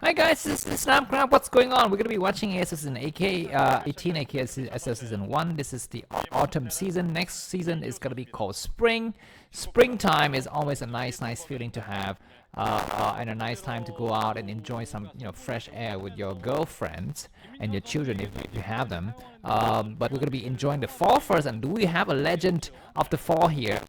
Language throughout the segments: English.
Hi guys, this is namkraftvn. What's going on? We're gonna be watching ASL Season 18 ASL Season 1. This is the autumn season. Next season is gonna be called spring. Springtime is always a nice feeling to have, and a nice time to go out and enjoy some fresh air with your girlfriends and your children if you have them. But we're gonna be enjoying the fall first. And do we have a legend of the fall here?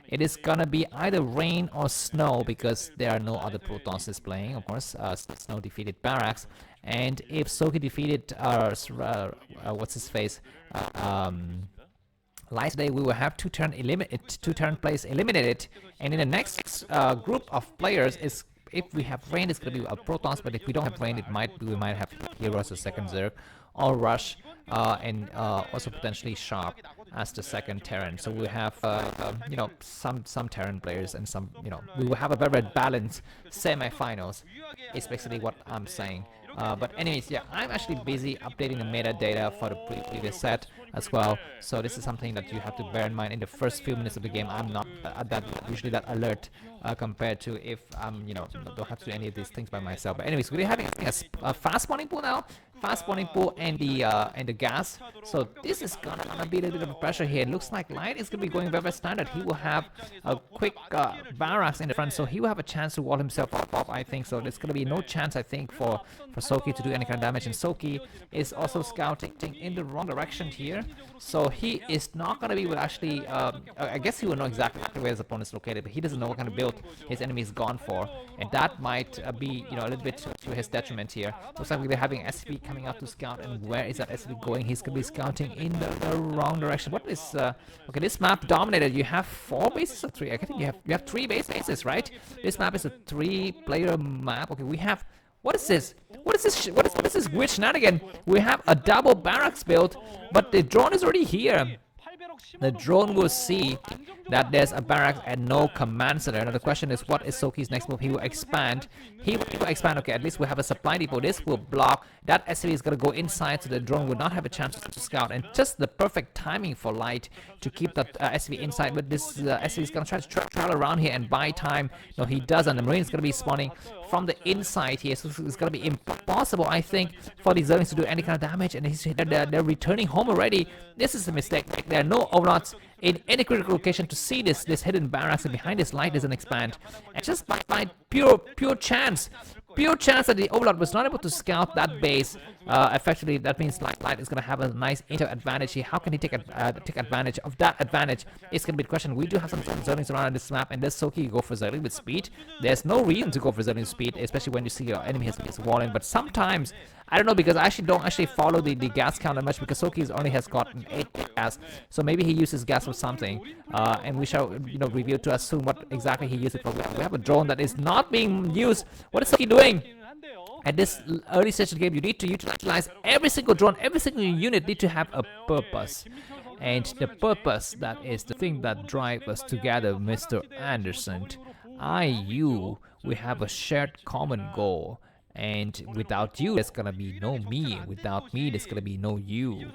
It is gonna be either rain or snow because there are no other Protons displaying. Of course, Snow defeated Barracks, and if Soulkey defeated what's his face, Light today, we will have two turn plays eliminated, and in the next group of players is. If we have rain, it's gonna be Protons, but if we don't have rain, we might have Heroes, the second Zerg, or Rush, and also potentially Sharp as the second Terran. So we have some Terran players and some we will have a very balanced semi-finals. Is basically what I'm saying. But anyways, yeah, I'm actually busy updating the metadata for the previous set as well. So this is something that you have to bear in mind in the first few minutes of the game. I'm not usually that alert compared to if I'm don't have to do any of these things by myself. But anyways, we're having a fast spawning pool now. Fast spawning pool and the gas. So this is gonna be a little bit of pressure here. It looks like Light is gonna be going very standard. He will have a quick barracks in the front, so he will have a chance to wall himself off. I think so. There's gonna be no chance, I think, for Soulkey to do any kind of damage. And Soulkey is also scouting in the wrong direction here, so he is not gonna be able to actually. I guess he will know exactly where his opponent is located, but he doesn't know what kind of build his enemy is gone for, and that might be a little bit to his detriment here. Looks like we're having SV coming out to scout, and where is that SV going? He's gonna be scouting in the wrong direction. What is okay, this map Dominator, you have 4 bases or 3? I think you have 3 bases, right? This map is a 3-player map. Okay, we have, what is this? What is this weird shenanigan? We have a double barracks build, but the drone is already here. The drone will see that there's a barracks and no command center. Now the question is, what is Soulkey's next move? He will expand. He will expand. Okay, at least we have a supply depot. This will block. That SV is gonna go inside, so the drone will not have a chance to scout. And just the perfect timing for Light to keep that SV inside. But this SV is gonna try to travel around here and buy time. No, he does, and the Marine is gonna be spawning from the inside here. So it's gonna be impossible, I think, for the Zerglings to do any kind of damage. And they're returning home already. This is a mistake. There are no overlots in any critical location to see this hidden barracks, and behind this Light doesn't expand. And just by pure chance that the Overlord was not able to scout that base effectively, that means Light is going to have a nice intel advantage here. How can he take advantage of that advantage? It's going to be the question. We do have some Zerglings around on this map, and does Soulkey go for Zergling with speed? There's no reason to go for Zergling with speed, especially when you see your enemy has walling. But sometimes, I don't know, because I don't actually follow the gas count that much, because Soulkey only has gotten 8 gas, so maybe he uses gas for something, and we shall reveal to us soon what exactly he used it for. We have a drone that is not being used. What is Soulkey doing? At this early stage of the game, you need to utilize every single drone, every single unit need to have a purpose. And the purpose, that is the thing that drives us together, Mr. Anderson. We have a shared common goal. And without you, there's gonna be no me. Without me, there's gonna be no you.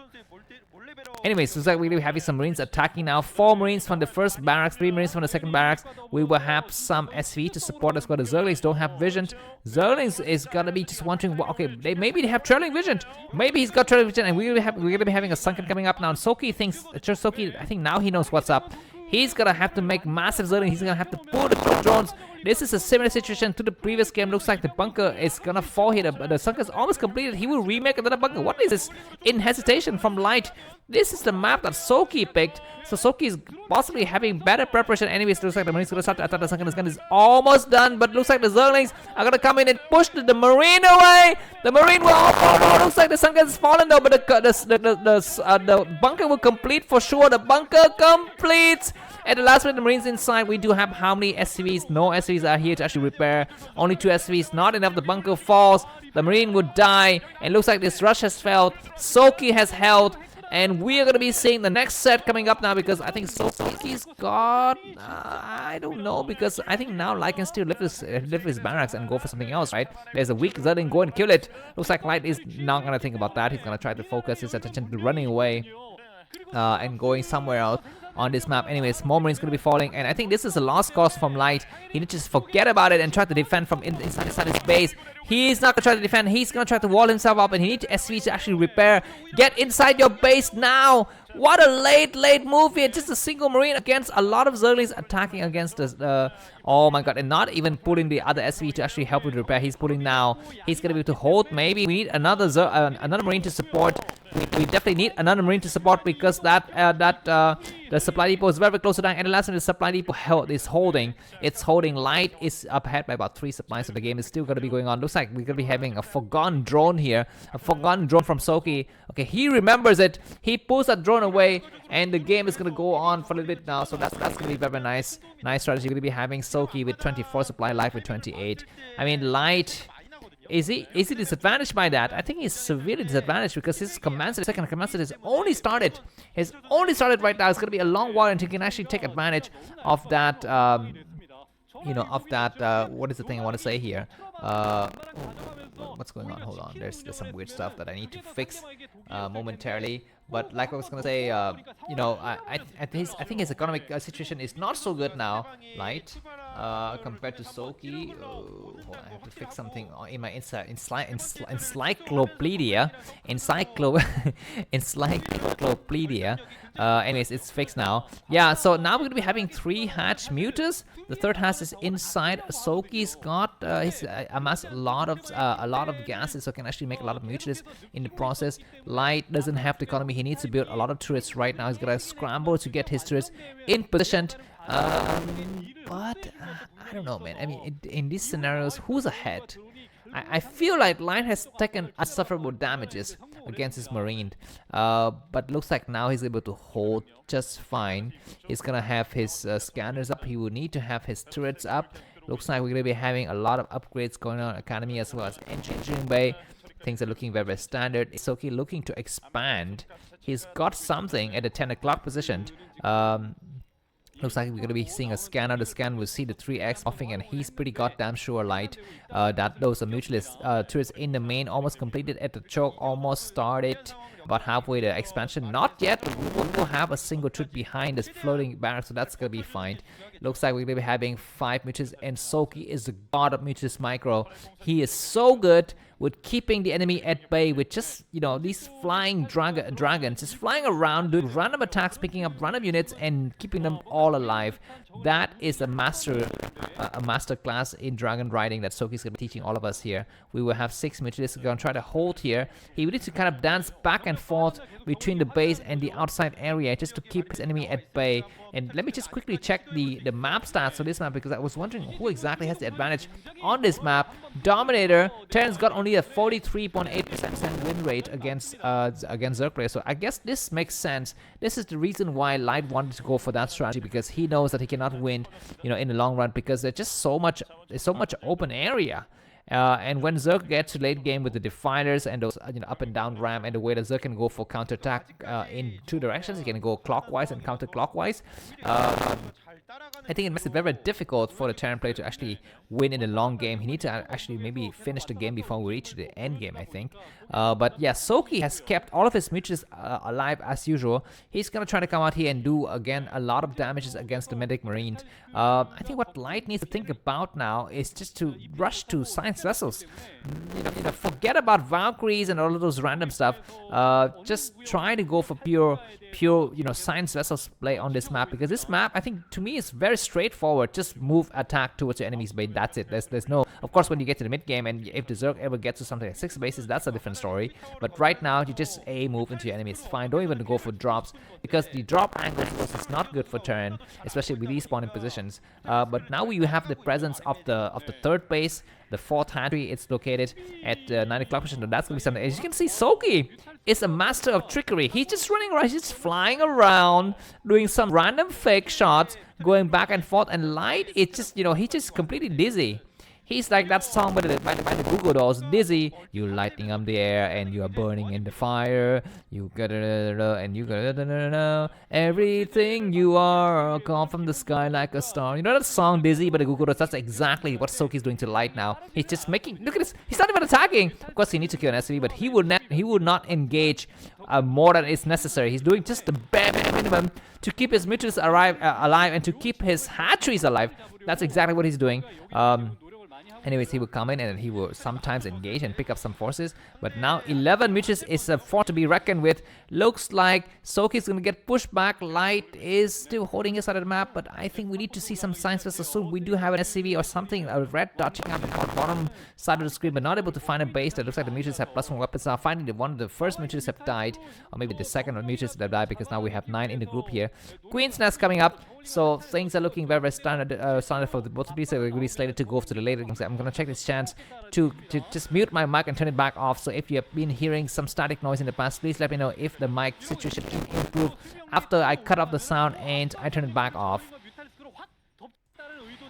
Anyways, looks like we're having some Marines attacking now. 4 Marines from the first barracks, 3 Marines from the second barracks. We will have some SV to support us, but the Zerglings don't have vision. Zerglings is gonna be just wondering, well, okay, maybe they have trailing vision. Maybe he's got trailing vision, and we're gonna be having a sunken coming up now. And Soulkey thinks, I think now he knows what's up. He's gonna have to make massive Zerglings. He's gonna have to pull the drones. This is a similar situation to the previous game. Looks like the bunker is gonna fall here. The sunken is almost completed. He will remake another bunker. What is this in hesitation from Light? This is the map that Soulkey picked. So Soulkey is possibly having better preparation. Anyways, looks like the Marines gonna start to attack the sunken. The gun is almost done, but looks like the Zerglings are gonna come in and push the Marine away. The Marine will. Oh no! Looks like the sunken has fallen though, but the bunker will complete for sure. The bunker completes. At the last minute, the Marines inside. We do have how many SCVs? No SCVs are here to actually repair. Only 2 SCVs. Not enough. The bunker falls. The Marine would die. And looks like this rush has failed. Soulkey has held. And we are going to be seeing the next set coming up now, because I think Soulkey's got... I don't know, because I think now Light can still lift his barracks and go for something else, right? There's a weak Zerling, go and kill it. Looks like Light is not going to think about that. He's going to try to focus his attention to running away and going somewhere else. on this map. Anyways, more Marines gonna be falling, and I think this is a lost cause from Light. He need to just forget about it and try to defend from inside his base. He's not gonna try to defend, he's gonna try to wall himself up, and he needs SV to actually repair. Get inside your base now! What a late move here. Just a single Marine against a lot of Zerglings attacking against us. Oh my god, and not even putting the other SV to actually help with repair. He's putting now. He's gonna be able to hold. Maybe we need another Marine to support. We definitely need another Marine to support because the supply depot is very close to dying. And the last one, the supply depot is holding. It's holding. Light is up ahead by about 3 supplies, so the game is still gonna be going on. Looks like we're gonna be having a forgotten drone here. A forgotten drone from Soulkey. Okay, he remembers it. He pulls that drone away, and the game is gonna go on for a little bit now. So that's gonna be very nice strategy. You're gonna be having Soulkey with 24 supply, Light with 28. I mean, Light. Is he disadvantaged by that? I think he's severely disadvantaged because his second command set has only started. It's only started right now. It's gonna be a long while until he can actually take advantage of that. You know, of that. What is the thing I want to say here? What's going on? Hold on. There's some weird stuff that I need to fix momentarily. But like I was gonna say, you know, I think his economic situation is not so good now, Light, compared to Soulkey. Hold on, I have to fix something in my encyclopedia. Anyways, it's fixed now. Yeah, so now we're gonna be having 3 hatch mutas. The third hatch is inside. Soulkey's got he's amassed a lot of gases, so can actually make a lot of mutas in the process. Light doesn't have the economy. He needs to build a lot of turrets right now. He's gonna scramble to get his turrets in position. But I don't know, man. I mean, in these scenarios, who's ahead? I feel like Light has taken insufferable damages against his Marine, but looks like now he's able to hold just fine. He's gonna have his scanners up. He will need to have his turrets up. Looks like we're gonna be having a lot of upgrades going on Academy as well as engineering bay. Things are looking very standard. Soulkey looking to expand. He's got something at the 10 o'clock position. Looks like we're going to be seeing a scanner. The scan will see the 3x offing, and he's pretty goddamn sure, Light, that those are Mutualist turrets in the main almost completed at the choke, almost started about halfway the expansion. Not yet. We will have a single turret behind this floating barrack, so that's going to be fine. Looks like we're going to be having 5 Mutualists, and Soulkey is the god of Mutualist micro. He is so good with keeping the enemy at bay with just, you know, these flying dragons just flying around, doing random attacks, picking up random units and keeping them all alive. That is a master class in dragon riding that Soulkey's gonna be teaching all of us here. We will have 6 Mutalists gonna try to hold here. He will need to kind of dance back and forth between the base and the outside area just to keep his enemy at bay. And let me just quickly check the map stats for this map, because I was wondering who exactly has the advantage on this map. Dominator, Terran's got only a 43.8% win rate against Zerg players, so I guess this makes sense. This is the reason why Light wanted to go for that strategy, because he knows that he cannot win, you know, in the long run, because there's just so much open area. And when Zerg gets to late game with the Defilers and those, you know, up and down ram, and the way that Zerg can go for counterattack in 2 directions, he can go clockwise and counterclockwise. I think it makes it very difficult for the Terran player to actually win in the long game. He needs to actually maybe finish the game before we reach the end game, I think. But yeah, Soulkey has kept all of his Mutualists alive as usual. He's gonna try to come out here and do again a lot of damages against the Medic Marine. I think what Light needs to think about now is just to rush to science vessels. You know, forget about Valkyries and all of those random stuff. Just try to go for pure, you know, science vessels play on this map, because this map, I think, to me, is very straightforward. Just move, attack towards your enemy's base. That's it. There's no. Of course, when you get to the mid game, and if the Zerg ever gets to something like 6 bases, that's a different story. But right now, you just move into your enemy. It's fine. Don't even go for drops, because the drop angle is not good for Terran, especially with these spawning positions. But now you have the presence of the 3rd base. The 4th hatchery, it's located at 9 o'clock position. That's going to be something. As you can see, Soulkey is a master of trickery. He's just running around, he's just flying around, doing some random fake shots, going back and forth. And Light, it's just, you know, he's just completely dizzy. He's like that song by the Google Dolls, dizzy. You lighting up the air and you are burning in the fire. You gotta and you gotta everything you are come from the sky like a star. You know that song, Dizzy, by the Google Dolls? That's exactly what Soulkey's doing to Light now. He's just making. Look at this. He's not even attacking. Of course, he needs to kill an SV, but he would not engage more than is necessary. He's doing just the bare minimum minimum to keep his Mutalisk alive and to keep his hatcheries alive. That's exactly what he's doing. Anyways, he will come in and he will sometimes engage and pick up some forces. But now 11 Mutalisk is a force to be reckoned with. Looks like Soulkey is going to get pushed back. Light is still holding his side of the map, but I think we need to see some signs first. So we do have an SCV or something, a red dot checking out the bottom side of the screen, but not able to find a base. That looks like the Mutalisk have +1 weapons now. Finding the one of the first Mutalisk have died, or maybe the second Mutalisk that have died, because now we have 9 in the group here. Queen's Nest coming up. So things are looking very, very standard for both of these. We're really slated to go to the later games. I'm gonna check this chance to just mute my mic and turn it back off. So if you have been hearing some static noise in the past, please let me know if the mic situation can improve after I cut off the sound and I turn it back off.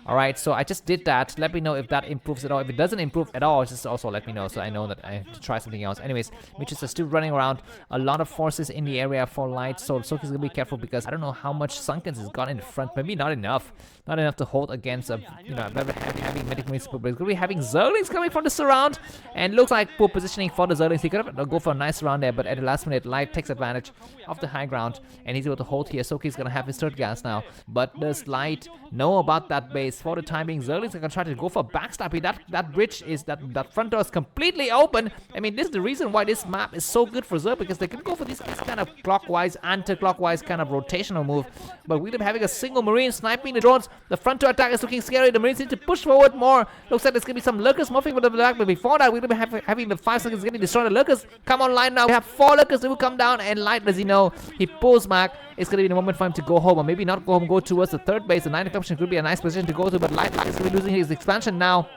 Alright, so I just did that. Let me know if that improves at all. If it doesn't improve at all, just also let me know so I know that I have to try something else. Anyways, Mitches are still running around. A lot of forces in the area for Light, so Soulkey's gonna be careful because I don't know how much Sunkens has got in the front. Maybe not enough. Not enough to hold against a very heavy medic marine support. But it's gonna be having Zerglings coming from the surround. And looks like poor positioning for the Zerglings. He could have go for a nice round there, but at the last minute, Light takes advantage of the high ground and he's able to hold here. Soulkey's gonna have his third gas now. But does Light know about that base? For the time being, Zerglings are gonna try to go for backstabbing. That bridge is that front door is completely open. I mean, this is the reason why this map is so good for Zerg, because they can go for this kind of clockwise, anti-clockwise kind of rotational move. But with them having a single marine sniping the drones, the front door attack is looking scary. The marines need to push forward more. Looks like there's gonna be some lurkers morphing with the black, but before that, we're gonna be having the 5 seconds getting destroyed. The lurkers come online now. We have 4 lurkers that will come down, and Light, as you know, he pulls back. It's gonna be the moment for him to go home, or maybe not go home, go towards the third base. The 9 option could be a nice position to go to, but Light is gonna be losing his expansion now.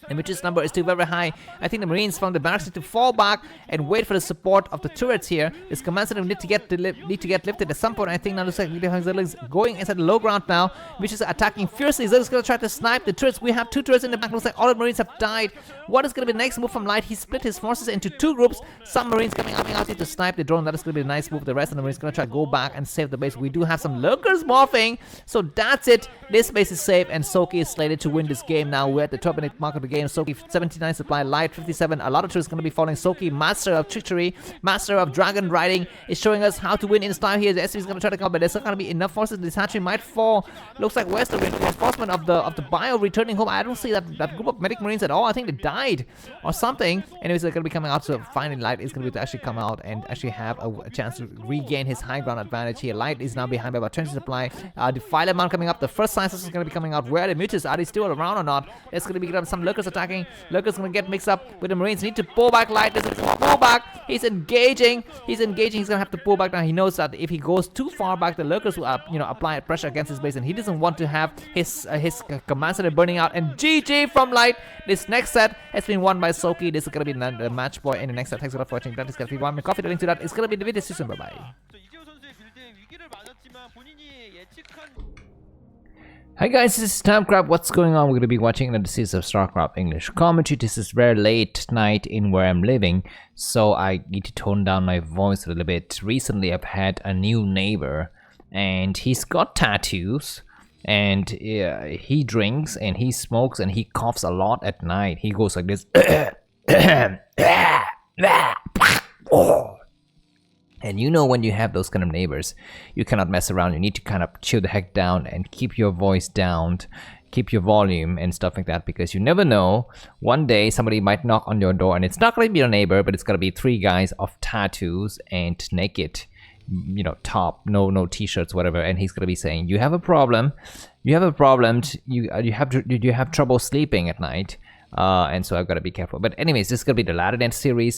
The Mitch's number is still very high. I think the Marines from the barracks need to fall back and wait for the support of the turrets here. This command center need to get lifted at some point. I think now looks like Zerg is going inside the low ground now. Mitch is attacking fiercely. Zerg is going to try to snipe the turrets. We have 2 turrets in the back. Looks like all the Marines have died. What is going to be the next move from Light? He split his forces into 2 groups. Some Marines coming out here to snipe the drone. That is going to be a nice move. The rest of the Marines going to try to go back and save the base. We do have some lurkers morphing. So that's it. This base is safe, and Soulkey is slated to win this game now. We're at the top mark of the game. Soulkey 79 supply, Light 57. A lot of troops going to be following Soulkey. Master of trickery, master of dragon riding, is showing us how to win in style here. The SC is going to try to come, but there's not going to be enough forces. This hatchery might fall. Looks like where's the reinforcement of the bio returning home? I don't see that group of medic marines at all. I think they died or something. Anyways, they're going to be coming out. So finally, Light is going to be to actually come out and actually have a chance to regain his high ground advantage here. Light is now behind by about 20 supply. Defiler mount coming up. The first sciences is going to be coming out. Where are the mutants? Are they still around or not? There's going to be some lurkers attacking. Lurkers going to get mixed up with the Marines. Need to pull back. Light doesn't pull back. He's engaging. He's going to have to pull back now. He knows that if he goes too far back, the lurkers will apply pressure against his base, and he doesn't want to have his command center burning out. And GG from Light. This next set has been won by Soulkey. This is going to be the match point in the next set. Thanks a lot for watching. That is going to be 1 minute coffee. The link to that is going to be in the video soon. Bye bye. Hi guys, this is namkraftvn. What's going on? We're going to be watching another season of Starcraft English commentary. This is very late night in where I'm living, so I need to tone down my voice a little bit. Recently, I've had a new neighbor, and he's got tattoos, and he drinks, and he smokes, and he coughs a lot at night. He goes like this. And you know, when you have those kind of neighbors, you cannot mess around. You need to kind of chill the heck down and keep your voice down, keep your volume and stuff like that, because you never know. One day somebody might knock on your door, and it's not going to be your neighbor, but it's going to be 3 guys of tattoos and naked, top, no t-shirts, whatever, and he's going to be saying, "You have a problem. You have a problem. You have trouble sleeping at night." And so I've got to be careful. But anyways, this is going to be the Latter End series.